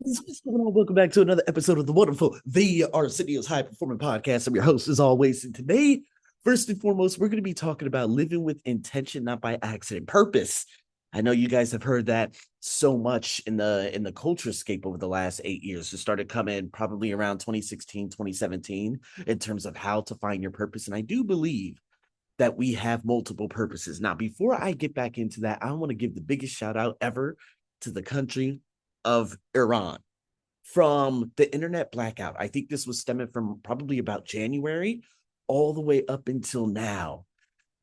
What's going on? Welcome back to another episode of the wonderful The Arsenio's High Performing Podcast. I'm your host, as always. And today, first and foremost, we're going to be talking about living with intention, not by accident. Purpose. I know you guys have heard that so much in the culture scape over the last 8 years. It started coming probably around 2016, 2017, in terms of how to find your purpose. And I do believe that we have multiple purposes. Now, before I get back into that, I want to give the biggest shout out ever to the country of Iran from the internet blackout. I think this was stemming from probably about January all the way up until now.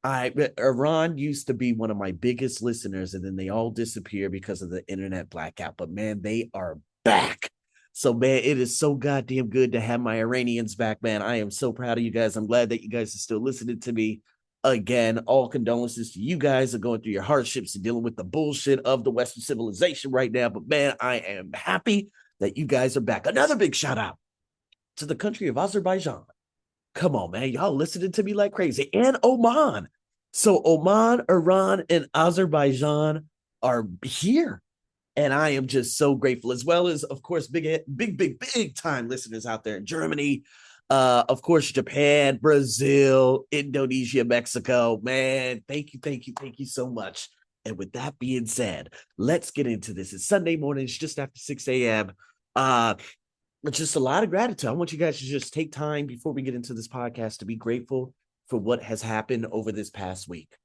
Iran used to be one of my biggest listeners, and then they all disappeared because of the internet blackout. But man, they are back. So man, it is so goddamn good to have my Iranians back, man. I am so proud of you guys. I'm glad that you guys are still listening to me. Again, all condolences to you guys are going through your hardships and dealing with the bullshit of the Western civilization right now. But man, I am happy that you guys are back. Another big shout out to the country of Azerbaijan. Come on, man. Y'all listening to me like crazy. And Oman. So Oman, Iran, and Azerbaijan are here. And I am just so grateful, as well as, of course, big time listeners out there in Germany, of course, Japan, Brazil, Indonesia, Mexico. Man, thank you so much. And with that being said, let's get into this. It's Sunday morning. It's just after 6 a.m. But just a lot of gratitude. I want you guys to just take time before we get into this podcast to be grateful for what has happened over this past week.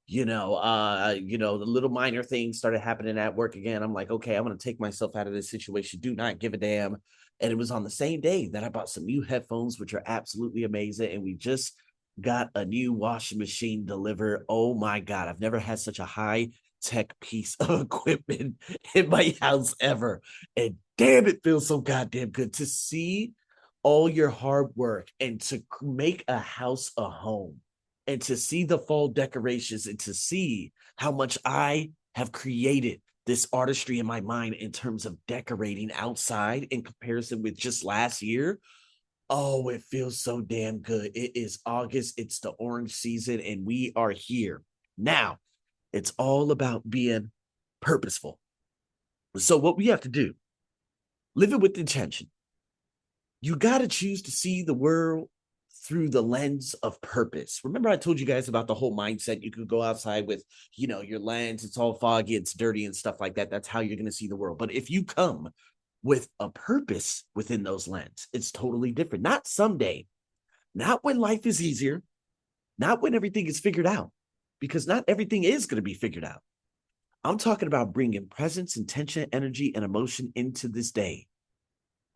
The little minor things started happening at work again. I'm like, okay, I'm gonna take myself out of this situation. Do not give a damn. And it was on the same day that I bought some new headphones, which are absolutely amazing. And we just got a new washing machine delivered. Oh my God, I've never had such a high tech piece of equipment in my house ever. And damn, it feels so goddamn good to see all your hard work and to make a house a home and to see the fall decorations and to see how much I have created this artistry in my mind in terms of decorating outside in comparison with just last year. Oh, it feels so damn good. It is August, it's the orange season, and we are here. Now, it's all about being purposeful. So, what we have to do, live it with intention. You got to choose to see the world through the lens of purpose. Remember, I told you guys about the whole mindset. You could go outside with, your lens, it's all foggy, it's dirty and stuff like that. That's how you're going to see the world. But if you come with a purpose within those lenses, it's totally different. Not someday, not when life is easier, not when everything is figured out, because not everything is going to be figured out. I'm talking about bringing presence, intention, energy, and emotion into this day.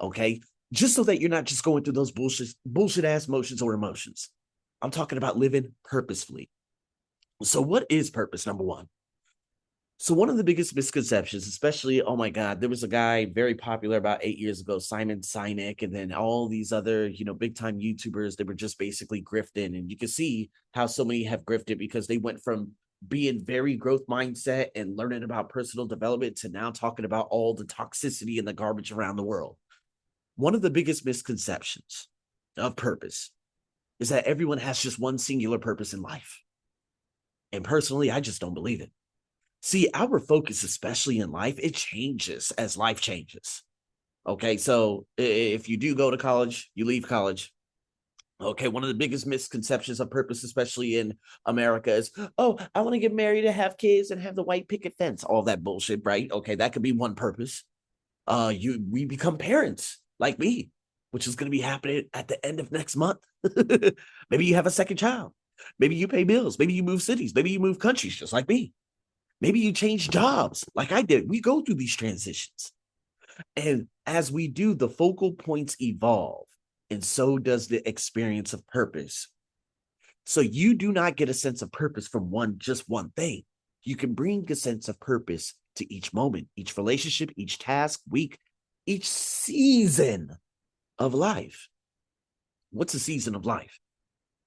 Okay. Just so that you're not just going through those bullshit ass motions or emotions. I'm talking about living purposefully. So, what is purpose? Number one. So, one of the biggest misconceptions, especially, oh my God, there was a guy very popular about 8 years ago, Simon Sinek, and then all these other, big time YouTubers that were just basically grifting. And you can see how so many have grifted because they went from being very growth mindset and learning about personal development to now talking about all the toxicity and the garbage around the world. One of the biggest misconceptions of purpose is that everyone has just one singular purpose in life. And personally, I just don't believe it. See, our focus, especially in life, it changes as life changes. Okay, so if you do go to college, you leave college. Okay, one of the biggest misconceptions of purpose, especially in America, is, oh, I want to get married and have kids and have the white picket fence. All that bullshit, right? Okay, that could be one purpose. We become parents like me, which is going to be happening at the end of next month. Maybe you have a second child. Maybe you pay bills. Maybe you move cities. Maybe you move countries just like me. Maybe you change jobs like I did. We go through these transitions. And as we do, the focal points evolve. And so does the experience of purpose. So you do not get a sense of purpose from just one thing. You can bring a sense of purpose to each moment, each relationship, each task, week, each season of life. What's a season of life?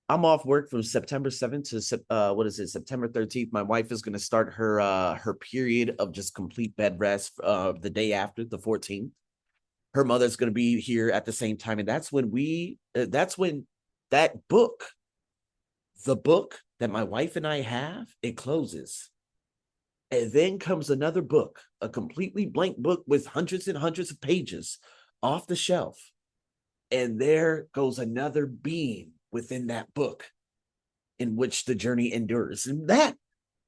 I'm off work from September 7th to September 13th. My wife is going to start her period of just complete bed rest the day after, the 14th. Her mother's going to be here at the same time, and that's when that book, the book that my wife and I have, it closes. And then comes another book, a completely blank book with hundreds and hundreds of pages off the shelf. And there goes another being within that book in which the journey endures. And that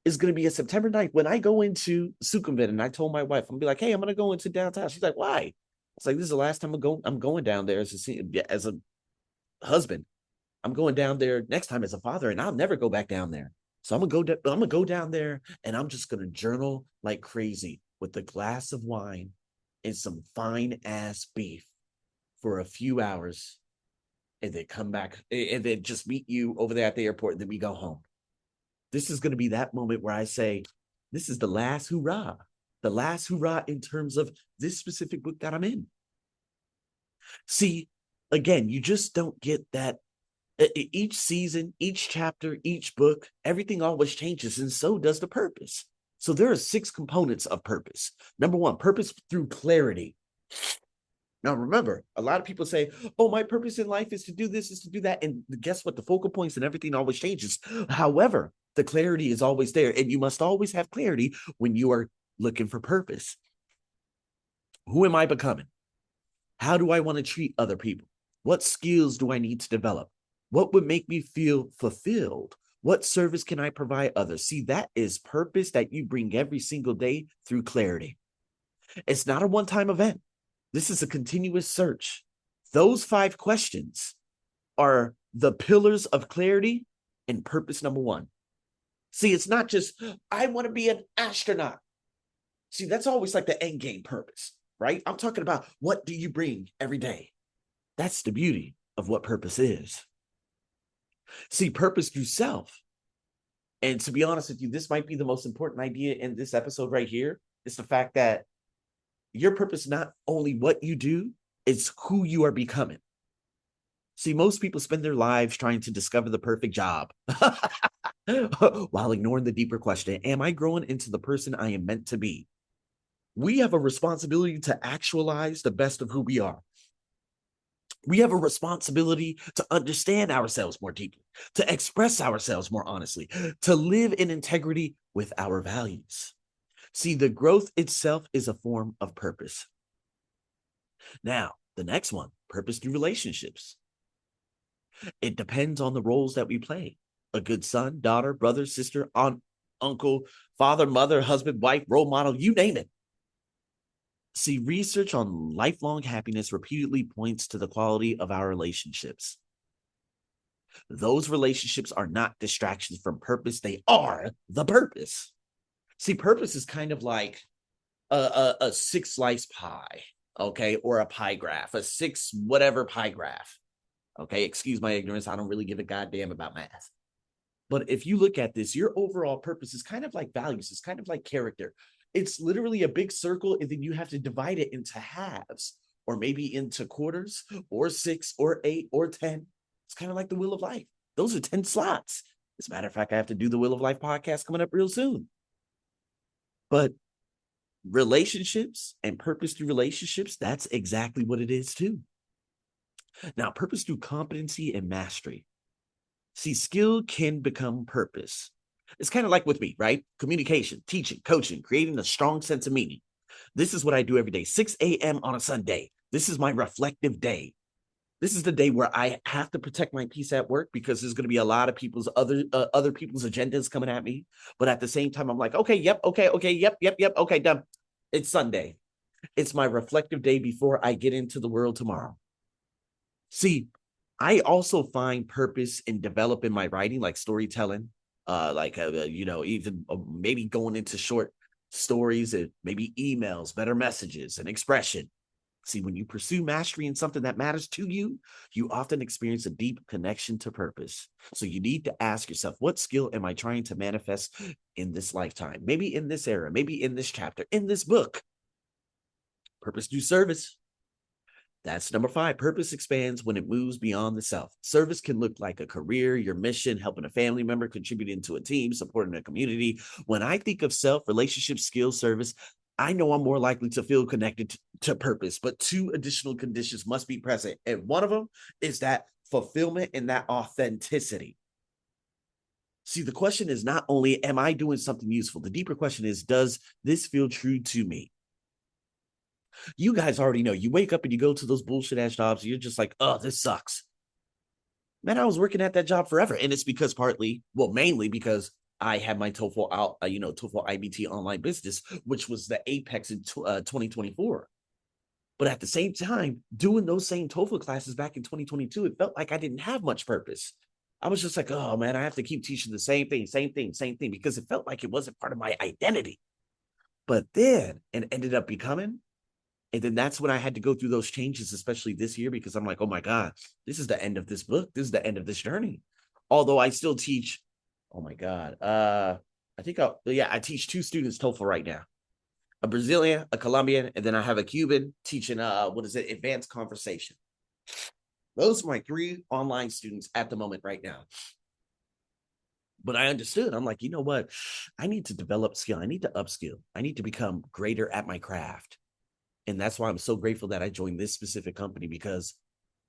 is going to be a September 9th. When I go into Sukhumvit, and I told my wife, I'm going to be like, hey, I'm going to go into downtown. She's like, why? It's like, this is the last time I'm going down there as a husband. I'm going down there next time as a father, and I'll never go back down there. So I'm gonna go down there, and I'm just gonna journal like crazy with a glass of wine and some fine ass beef for a few hours, and then come back and then just meet you over there at the airport, and then we go home. This is gonna be that moment where I say, this is the last hurrah in terms of this specific book that I'm in. See, again, you just don't get that. Each season, each chapter, each book, everything always changes, and so does the purpose. So there are 6 components of purpose. Number 1, purpose through clarity. Now, remember, a lot of people say, oh, my purpose in life is to do this, is to do that. And guess what? The focal points and everything always changes. However, the clarity is always there, and you must always have clarity when you are looking for purpose. Who am I becoming? How do I want to treat other people? What skills do I need to develop? What would make me feel fulfilled? What service can I provide others? See, that is purpose that you bring every single day through clarity. It's not a one-time event. This is a continuous search. Those 5 questions are the pillars of clarity and purpose number 1. See, it's not just, I want to be an astronaut. See, that's always like the end game purpose, right? I'm talking about, what do you bring every day? That's the beauty of what purpose is. See, purpose through self. And to be honest with you, this might be the most important idea in this episode right here. It's the fact that your purpose is not only what you do, it's who you are becoming. See, most people spend their lives trying to discover the perfect job while ignoring the deeper question, am I growing into the person I am meant to be? We have a responsibility to actualize the best of who we are. We have a responsibility to understand ourselves more deeply, to express ourselves more honestly, to live in integrity with our values. See, the growth itself is a form of purpose. Now, the next one, purpose through relationships. It depends on the roles that we play. A good son, daughter, brother, sister, aunt, uncle, father, mother, husband, wife, role model, you name it. See, research on lifelong happiness repeatedly points to the quality of our relationships. Those relationships are not distractions from purpose. They are the purpose. See, purpose is kind of like a 6-slice pie, okay, or a pie graph, a 6 whatever pie graph. Okay, excuse my ignorance. I don't really give a goddamn about math. But if you look at this, your overall purpose is kind of like values. It's kind of like character. It's literally a big circle, and then you have to divide it into halves, or maybe into quarters, or 6, or 8, or 10. It's kind of like the Wheel of Life. Those are 10 slots. As a matter of fact, I have to do the Wheel of Life podcast coming up real soon. But relationships and purpose through relationships, that's exactly what it is too. Now, purpose through competency and mastery. See, skill can become purpose. It's kind of like with me, right? Communication, teaching, coaching, creating a strong sense of meaning. This is what I do every day, 6 a.m. on a Sunday. This is my reflective day. This is the day where I have to protect my peace at work, because there's going to be a lot of people's other people's agendas coming at me. But at the same time, I'm like, okay, done. It's Sunday. It's my reflective day before I get into the world tomorrow. See, I also find purpose in developing my writing, like storytelling, even maybe going into short stories and maybe emails, better messages, and expression. See, when you pursue mastery in something that matters to you, you often experience a deep connection to purpose. So you need to ask yourself, what skill am I trying to manifest in this lifetime? Maybe in this era, maybe in this chapter, in this book. Purpose through service. That's number 5. Purpose expands when it moves beyond the self. Service can look like a career, your mission, helping a family member, contributing to a team, supporting a community. When I think of self, relationship, skill, service, I know I'm more likely to feel connected to purpose, but 2 additional conditions must be present. And one of them is that fulfillment and that authenticity. See, the question is not only am I doing something useful? The deeper question is, does this feel true to me? You guys already know. You wake up and you go to those bullshit ass jobs. And you're just like, oh, this sucks. Man, I was working at that job forever. And it's because partly, well, mainly because I had my TOEFL out, TOEFL IBT online business, which was the apex in 2024. But at the same time, doing those same TOEFL classes back in 2022, it felt like I didn't have much purpose. I was just like, oh man, I have to keep teaching the same thing, because it felt like it wasn't part of my identity. But then it ended up becoming, and then that's when I had to go through those changes, especially this year, because I'm like, oh my God, this is the end of this book. This is the end of this journey. Although I still teach, oh my God. I teach 2 students TOEFL right now. A Brazilian, a Colombian, and then I have a Cuban teaching advanced conversation. Those are my 3 online students at the moment right now. But I understood. I'm like, you know what? I need to develop skill. I need to upskill. I need to become greater at my craft. And that's why I'm so grateful that I joined this specific company, because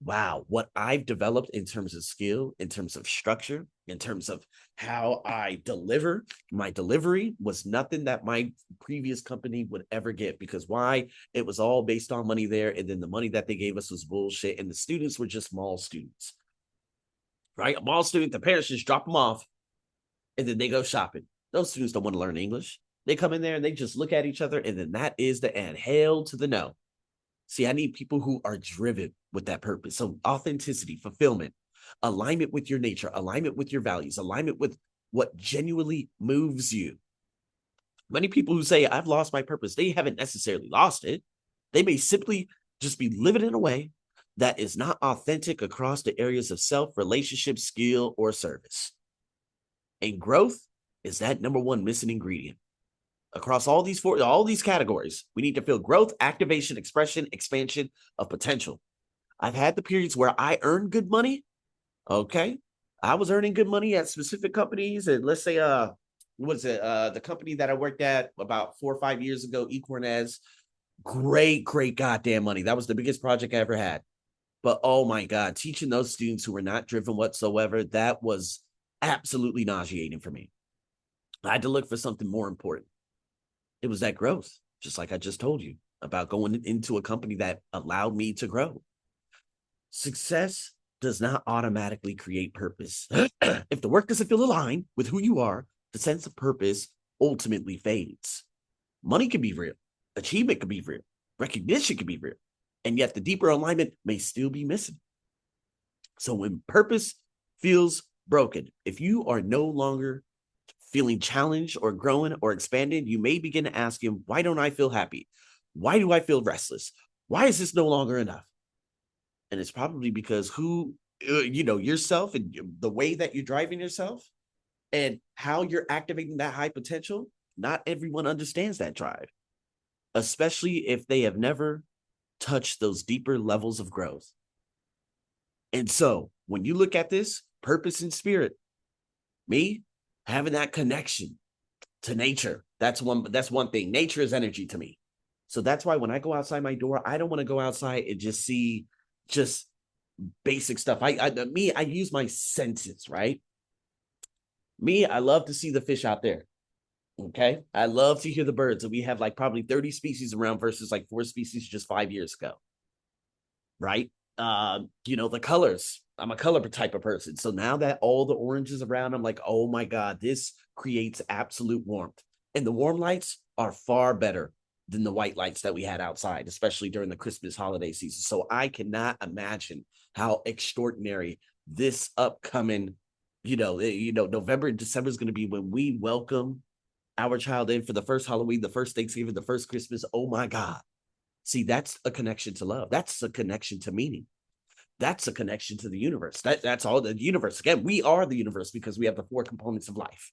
wow, what I've developed in terms of skill, in terms of structure, in terms of how I deliver, my delivery was nothing that my previous company would ever get. Because why? It was all based on money there. And then the money that they gave us was bullshit. And the students were just mall students, right? A mall student, the parents just drop them off and then they go shopping. Those students don't want to learn English. They come in there and they just look at each other, and then that is the end. Hail to the no. See, I need people who are driven with that purpose. So authenticity, fulfillment, alignment with your nature, alignment with your values, alignment with what genuinely moves you. Many people who say, I've lost my purpose, they haven't necessarily lost it. They may simply just be living in a way that is not authentic across the areas of self, relationship, skill, or service. And growth is that number 1 missing ingredient. Across all these categories, we need to feel growth, activation, expression, expansion of potential. I've had the periods where I earned good money. Okay. I was earning good money at specific companies. And let's say, the company that I worked at about 4 or 5 years ago, Equornez, great goddamn money. That was the biggest project I ever had. But oh my God, teaching those students who were not driven whatsoever, that was absolutely nauseating for me. I had to look for something more important. It was that growth, just like I just told you about going into a company that allowed me to grow. Success does not automatically create purpose. If the work doesn't feel aligned with who you are, the sense of purpose ultimately fades. Money can be real. Achievement can be real. Recognition can be real. And yet the deeper alignment may still be missing. So when purpose feels broken, if you are no longer feeling challenged or growing or expanding, you may begin to ask him, why don't I feel happy? Why do I feel restless? Why is this no longer enough? And it's probably because yourself and the way that you're driving yourself and how you're activating that high potential. Not everyone understands that drive, especially if they have never touched those deeper levels of growth. And so when you look at this, purpose and spirit, me, having that connection to nature. That's one thing. Nature is energy to me. So that's why when I go outside my door, I don't want to go outside and just see just basic stuff. I use my senses, right? Me, I love to see the fish out there. Okay. I love to hear the birds. And we have like probably 30 species around versus like 4 species just 5 years ago. Right. The colors. I'm a color type of person. So now that all the oranges around, I'm like, oh my God, this creates absolute warmth. And the warm lights are far better than the white lights that we had outside, especially during the Christmas holiday season. So I cannot imagine how extraordinary this upcoming, November and December is going to be when we welcome our child in for the first Halloween, the first Thanksgiving, the first Christmas. Oh my God. See, that's a connection to love. That's a connection to meaning. That's a connection to the universe. That's all the universe. Again, we are the universe because we have the 4 components of life.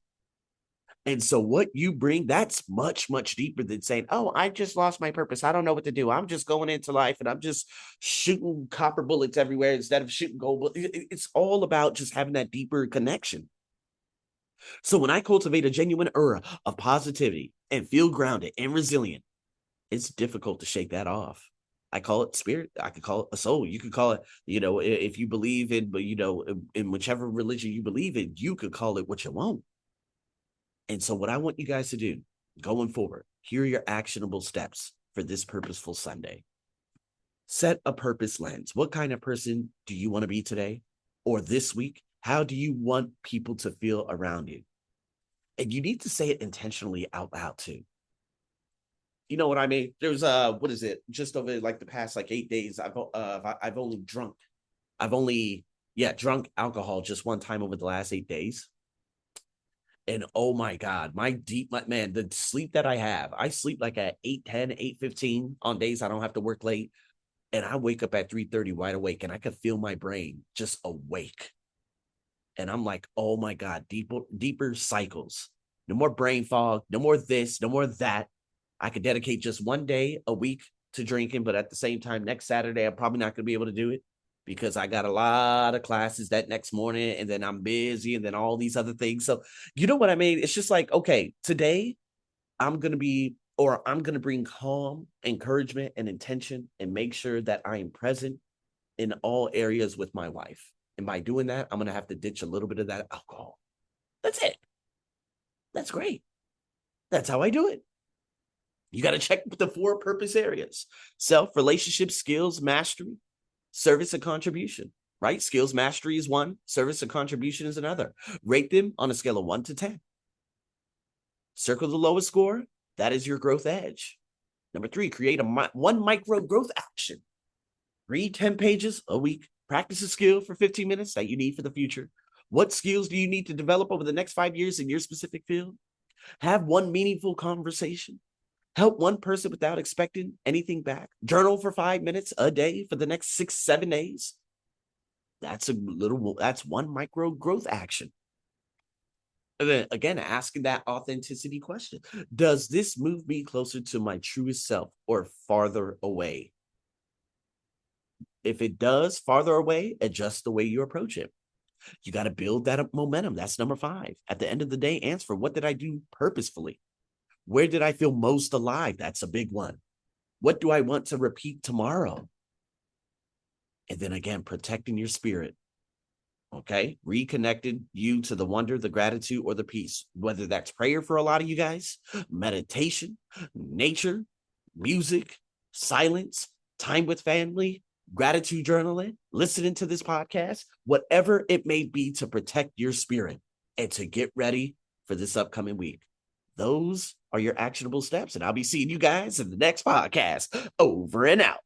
And so what you bring, that's much, much deeper than saying, oh, I just lost my purpose. I don't know what to do. I'm just going into life and I'm just shooting copper bullets everywhere instead of shooting gold bullets. It's all about just having that deeper connection. So when I cultivate a genuine aura of positivity and feel grounded and resilient, it's difficult to shake that off. I call it spirit. I could call it a soul. You could call it, if you believe in, but in whichever religion you believe in, you could call it what you want. And so what I want you guys to do going forward, here are your actionable steps for this Purposeful Sunday. Set a purpose lens. What kind of person do you want to be today or this week? How do you want people to feel around you? And you need to say it intentionally out loud too. You know what I mean? There's what is it? Just over like the past like 8 days, I've only drunk. I've only drunk alcohol just one time over the last 8 days. And oh my God, man, the sleep that I sleep like at 8:10, 8:15 on days I don't have to work late. And I wake up at 3:30 wide awake, and I could feel my brain just awake. And I'm like, oh my God, deeper cycles. No more brain fog, no more this, no more that. I could dedicate just one day a week to drinking, but at the same time, next Saturday, I'm probably not going to be able to do it because I got a lot of classes that next morning, and then I'm busy, and then all these other things. So you know what I mean? It's just like, okay, today I'm going to bring calm, encouragement, and intention and make sure that I am present in all areas with my wife. And by doing that, I'm going to have to ditch a little bit of that alcohol. That's it. That's great. That's how I do it. You got to check the 4 purpose areas: self, relationship, skills, mastery, service, and contribution, right? Skills mastery is 1, service and contribution is another. Rate them on a scale of 1 to 10. Circle the lowest score. That is your growth edge. Number 3, create one micro growth action. Read 10 pages a week. Practice a skill for 15 minutes that you need for the future. What skills do you need to develop over the next 5 years in your specific field? Have one meaningful conversation. Help one person without expecting anything back. Journal for 5 minutes a day for the next 6-7 days. That's one micro growth action. And then again, asking that authenticity question. Does this move me closer to my truest self or farther away? If it does farther away, adjust the way you approach it. You got to build that momentum. That's number 5. At the end of the day, answer, what did I do purposefully? Where did I feel most alive? That's a big one. What do I want to repeat tomorrow? And then again, protecting your spirit. Okay, reconnected you to the wonder, the gratitude, or the peace, whether that's prayer for a lot of you guys, meditation, nature, music, silence, time with family, gratitude journaling, listening to this podcast, whatever it may be to protect your spirit and to get ready for this upcoming week. Those are your actionable steps, and I'll be seeing you guys in the next podcast. Over and out.